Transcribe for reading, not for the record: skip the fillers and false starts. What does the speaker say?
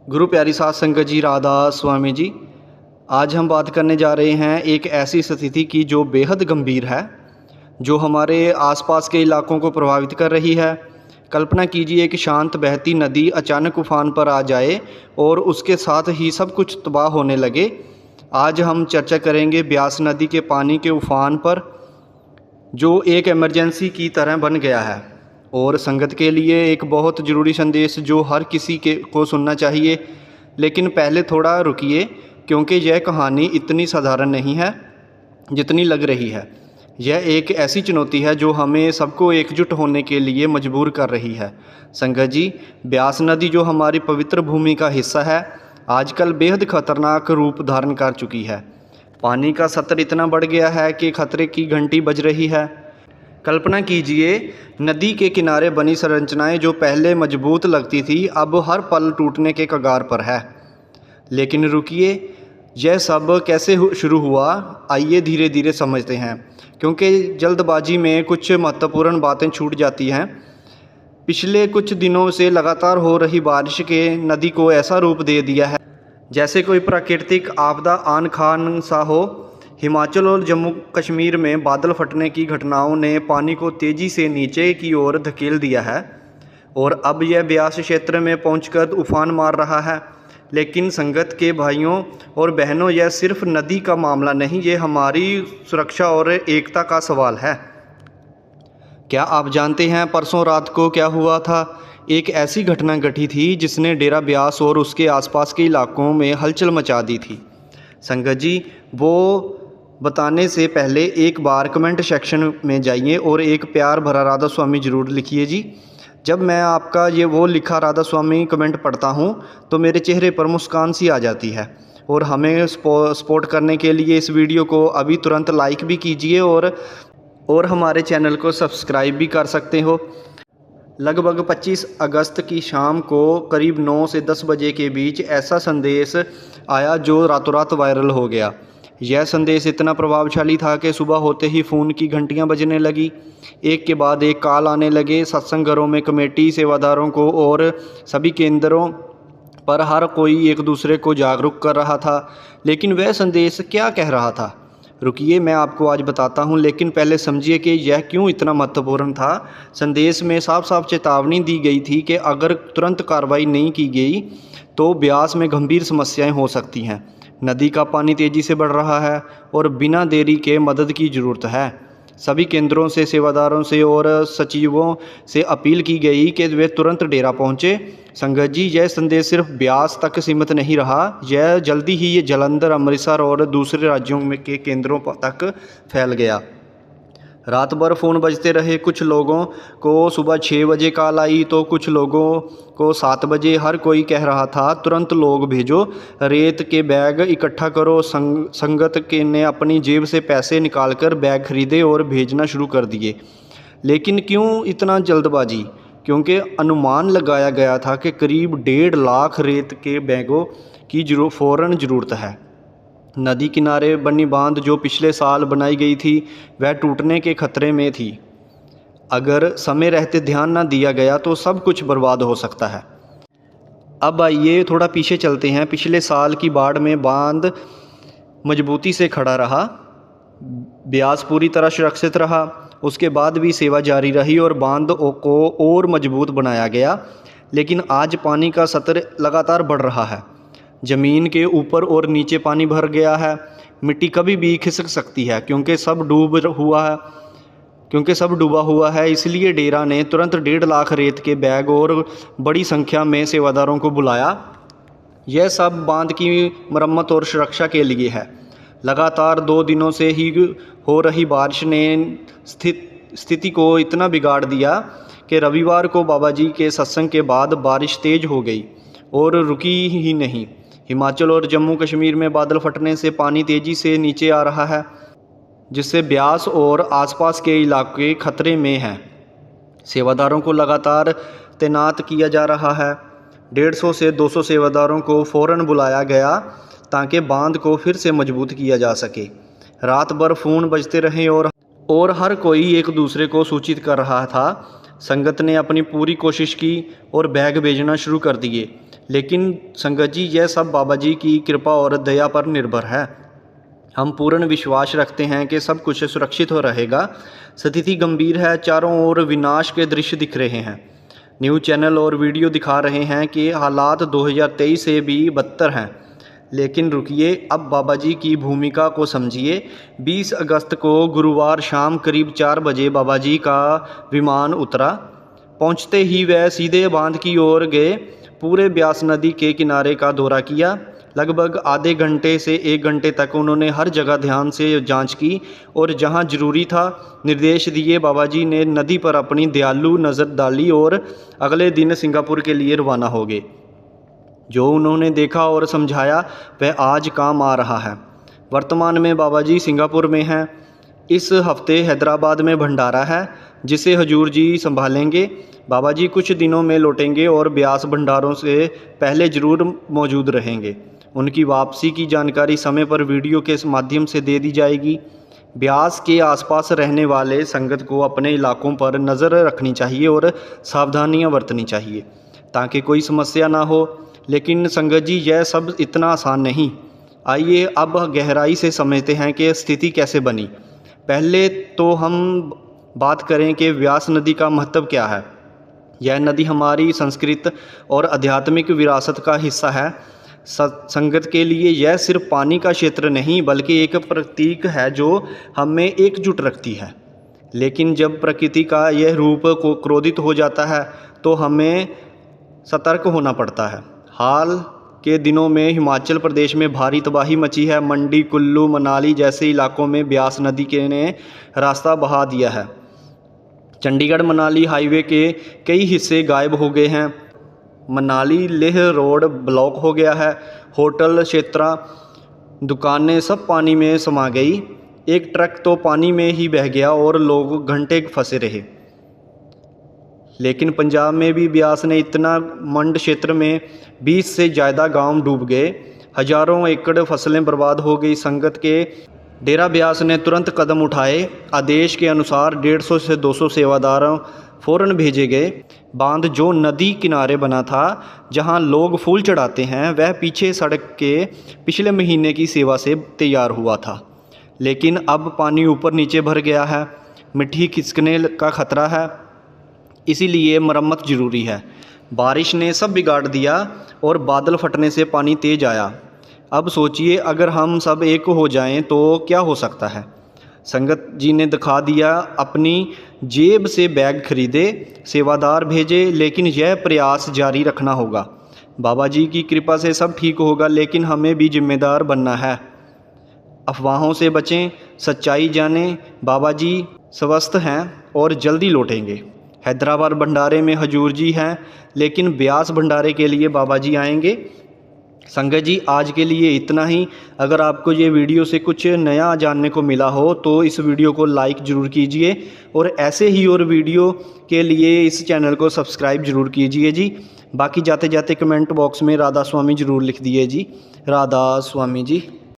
गुरु प्यारी साध संगत जी, राधा स्वामी जी। आज हम बात करने जा रहे हैं एक ऐसी स्थिति की जो बेहद गंभीर है, जो हमारे आसपास के इलाकों को प्रभावित कर रही है। कल्पना कीजिए कि शांत बहती नदी अचानक उफान पर आ जाए और उसके साथ ही सब कुछ तबाह होने लगे। आज हम चर्चा करेंगे ब्यास नदी के पानी के उफान पर, जो एक इमरजेंसी की तरह बन गया है और संगत के लिए एक बहुत ज़रूरी संदेश जो हर किसी के को सुनना चाहिए। लेकिन पहले थोड़ा रुकिए, क्योंकि यह कहानी इतनी साधारण नहीं है जितनी लग रही है। यह एक ऐसी चुनौती है जो हमें सबको एकजुट होने के लिए मजबूर कर रही है। संगत जी, ब्यास नदी जो हमारी पवित्र भूमि का हिस्सा है, आजकल बेहद खतरनाक रूप धारण कर चुकी है। पानी का स्तर इतना बढ़ गया है कि खतरे की घंटी बज रही है। कल्पना कीजिए, नदी के किनारे बनी संरचनाएं जो पहले मजबूत लगती थी, अब हर पल टूटने के कगार पर है। लेकिन रुकिए, यह सब कैसे शुरू हुआ, आइए धीरे धीरे समझते हैं, क्योंकि जल्दबाजी में कुछ महत्वपूर्ण बातें छूट जाती हैं। पिछले कुछ दिनों से लगातार हो रही बारिश के नदी को ऐसा रूप दे दिया है जैसे कोई प्राकृतिक आपदा आन खान सा हो। हिमाचल और जम्मू कश्मीर में बादल फटने की घटनाओं ने पानी को तेज़ी से नीचे की ओर धकेल दिया है और अब यह ब्यास क्षेत्र में पहुंचकर उफान मार रहा है। लेकिन संगत के भाइयों और बहनों, यह सिर्फ नदी का मामला नहीं, ये हमारी सुरक्षा और एकता का सवाल है। क्या आप जानते हैं परसों रात को क्या हुआ था? एक ऐसी घटना घटी थी जिसने डेरा ब्यास और उसके आसपास के इलाकों में हलचल मचा दी थी। संगत जी, वो बताने से पहले एक बार कमेंट सेक्शन में जाइए और एक प्यार भरा राधा स्वामी ज़रूर लिखिए जी। जब मैं आपका ये वो लिखा राधा स्वामी कमेंट पढ़ता हूँ तो मेरे चेहरे पर मुस्कान सी आ जाती है। और हमें सपोर्ट करने के लिए इस वीडियो को अभी तुरंत लाइक भी कीजिए और हमारे चैनल को सब्सक्राइब भी कर सकते हो। लगभग 25 अगस्त की शाम को करीब 9 से 10 बजे के बीच ऐसा संदेश आया जो रातों रात वायरल हो गया। यह संदेश इतना प्रभावशाली था कि सुबह होते ही फ़ोन की घंटियां बजने लगी। एक के बाद एक कॉल आने लगे। सत्संग घरों में कमेटी, सेवादारों को और सभी केंद्रों पर हर कोई एक दूसरे को जागरूक कर रहा था। लेकिन वह संदेश क्या कह रहा था? रुकिए, मैं आपको आज बताता हूं, लेकिन पहले समझिए कि यह क्यों इतना महत्वपूर्ण था। संदेश में साफ साफ चेतावनी दी गई थी कि अगर तुरंत कार्रवाई नहीं की गई तो ब्यास में गंभीर समस्याएं हो सकती हैं। नदी का पानी तेज़ी से बढ़ रहा है और बिना देरी के मदद की ज़रूरत है। सभी केंद्रों से, सेवादारों से और सचिवों से अपील की गई कि वे तुरंत डेरा पहुंचे। संगत जी, यह संदेश सिर्फ ब्यास तक सीमित नहीं रहा, यह जल्दी ही ये जालंधर, अमृतसर और दूसरे राज्यों में के केंद्रों तक फैल गया। रात भर फ़ोन बजते रहे। कुछ लोगों को सुबह 6 बजे कॉल आई तो कुछ लोगों को 7 बजे। हर कोई कह रहा था तुरंत लोग भेजो, रेत के बैग इकट्ठा करो। संगत के ने अपनी जेब से पैसे निकालकर बैग खरीदे और भेजना शुरू कर दिए। लेकिन क्यों इतना जल्दबाजी? क्योंकि अनुमान लगाया गया था कि करीब 1.5 लाख रेत के बैगों की फ़ौरन ज़रूरत है। नदी किनारे बनी बांध जो पिछले साल बनाई गई थी, वह टूटने के खतरे में थी। अगर समय रहते ध्यान न दिया गया तो सब कुछ बर्बाद हो सकता है। अब आइए थोड़ा पीछे चलते हैं। पिछले साल की बाढ़ में बांध मजबूती से खड़ा रहा, ब्यास पूरी तरह सुरक्षित रहा। उसके बाद भी सेवा जारी रही और बांध को और मजबूत बनाया गया। लेकिन आज पानी का स्तर लगातार बढ़ रहा है। ज़मीन के ऊपर और नीचे पानी भर गया है। मिट्टी कभी भी खिसक सकती है क्योंकि सब डूबा हुआ है। इसलिए डेरा ने तुरंत 1.5 लाख रेत के बैग और बड़ी संख्या में सेवादारों को बुलाया। यह सब बांध की मरम्मत और सुरक्षा के लिए है। लगातार 2 दिनों से ही हो रही बारिश ने स्थिति को इतना बिगाड़ दिया कि रविवार को बाबा जी के सत्संग के बाद बारिश तेज़ हो गई और रुकी ही नहीं। हिमाचल और जम्मू कश्मीर में बादल फटने से पानी तेज़ी से नीचे आ रहा है, जिससे ब्यास और आसपास के इलाके खतरे में हैं। सेवादारों को लगातार तैनात किया जा रहा है। 150 से 200 सेवादारों को फ़ौरन बुलाया गया ताकि बांध को फिर से मजबूत किया जा सके। रात भर फ़ोन बजते रहे और हर कोई एक दूसरे को सूचित कर रहा था। संगत ने अपनी पूरी कोशिश की और बैग भेजना शुरू कर दिए। लेकिन संगत जी यह सब बाबा जी की कृपा और दया पर निर्भर है। हम पूर्ण विश्वास रखते हैं कि सब कुछ सुरक्षित हो रहेगा। स्थिति गंभीर है, चारों ओर विनाश के दृश्य दिख रहे हैं। न्यूज़ चैनल और वीडियो दिखा रहे हैं कि हालात 2023 से भी बदतर हैं। लेकिन रुकिए, अब बाबा जी की भूमिका को समझिए। 20 अगस्त को गुरुवार शाम करीब 4 बजे बाबा जी का विमान उतरा। पहुंचते ही वह सीधे बांध की ओर गए। पूरे ब्यास नदी के किनारे का दौरा किया। लगभग आधे घंटे से 1 घंटे तक उन्होंने हर जगह ध्यान से जांच की और जहां ज़रूरी था निर्देश दिए। बाबा जी ने नदी पर अपनी दयालु नज़र डाली और अगले दिन सिंगापुर के लिए रवाना हो गए। जो उन्होंने देखा और समझाया वह आज काम आ रहा है। वर्तमान में बाबा जी सिंगापुर में हैं। इस हफ्ते हैदराबाद में भंडारा है जिसे हजूर जी संभालेंगे। बाबा जी कुछ दिनों में लौटेंगे और ब्यास भंडारों से पहले ज़रूर मौजूद रहेंगे। उनकी वापसी की जानकारी समय पर वीडियो के माध्यम से दे दी जाएगी। ब्यास के आसपास रहने वाले संगत को अपने इलाकों पर नज़र रखनी चाहिए और सावधानियां बरतनी चाहिए ताकि कोई समस्या ना हो। लेकिन संगत जी यह सब इतना आसान नहीं। आइए अब गहराई से समझते हैं कि स्थिति कैसे बनी। पहले तो हम बात करें कि व्यास नदी का महत्व क्या है। यह नदी हमारी संस्कृत और आध्यात्मिक विरासत का हिस्सा है। संगत के लिए यह सिर्फ पानी का क्षेत्र नहीं बल्कि एक प्रतीक है जो हमें एकजुट रखती है। लेकिन जब प्रकृति का यह रूप को क्रोधित हो जाता है तो हमें सतर्क होना पड़ता है। हाल के दिनों में हिमाचल प्रदेश में भारी तबाही मची है। मंडी, कुल्लू, मनाली जैसे इलाकों में ब्यास नदी के ने रास्ता बहा दिया है। चंडीगढ़ मनाली हाईवे के कई हिस्से गायब हो गए हैं। मनाली लेह रोड ब्लॉक हो गया है। होटल क्षेत्र, दुकानें सब पानी में समा गई। एक ट्रक तो पानी में ही बह गया और लोग घंटे फंसे रहे। लेकिन पंजाब में भी ब्यास ने इतना मंड क्षेत्र में 20 से ज़्यादा गांव डूब गए। हजारों एकड़ फसलें बर्बाद हो गई। संगत के डेरा ब्यास ने तुरंत कदम उठाए। आदेश के अनुसार 150 से 200 सेवादारों फ़ौरन भेजे गए। बांध जो नदी किनारे बना था जहां लोग फूल चढ़ाते हैं वह पीछे सड़क के पिछले महीने की सेवा से तैयार हुआ था। लेकिन अब पानी ऊपर नीचे भर गया है। मिट्टी खिसकने का खतरा है, इसीलिए मरम्मत ज़रूरी है। बारिश ने सब बिगाड़ दिया और बादल फटने से पानी तेज आया। अब सोचिए अगर हम सब एक हो जाएं तो क्या हो सकता है। संगत जी ने दिखा दिया। अपनी जेब से बैग खरीदे, सेवादार भेजे, लेकिन यह प्रयास जारी रखना होगा। बाबा जी की कृपा से सब ठीक होगा, लेकिन हमें भी जिम्मेदार बनना है। अफवाहों से बचें, सच्चाई जानें। बाबा जी स्वस्थ हैं और जल्दी लौटेंगे। हैदराबाद भंडारे में हजूर जी हैं, लेकिन ब्यास भंडारे के लिए बाबा जी आएंगे। संगत जी आज के लिए इतना ही। अगर आपको ये वीडियो से कुछ नया जानने को मिला हो तो इस वीडियो को लाइक ज़रूर कीजिए और ऐसे ही और वीडियो के लिए इस चैनल को सब्सक्राइब ज़रूर कीजिए जी। बाकी जाते जाते कमेंट बॉक्स में राधा स्वामी ज़रूर लिख दिए जी। राधा स्वामी जी।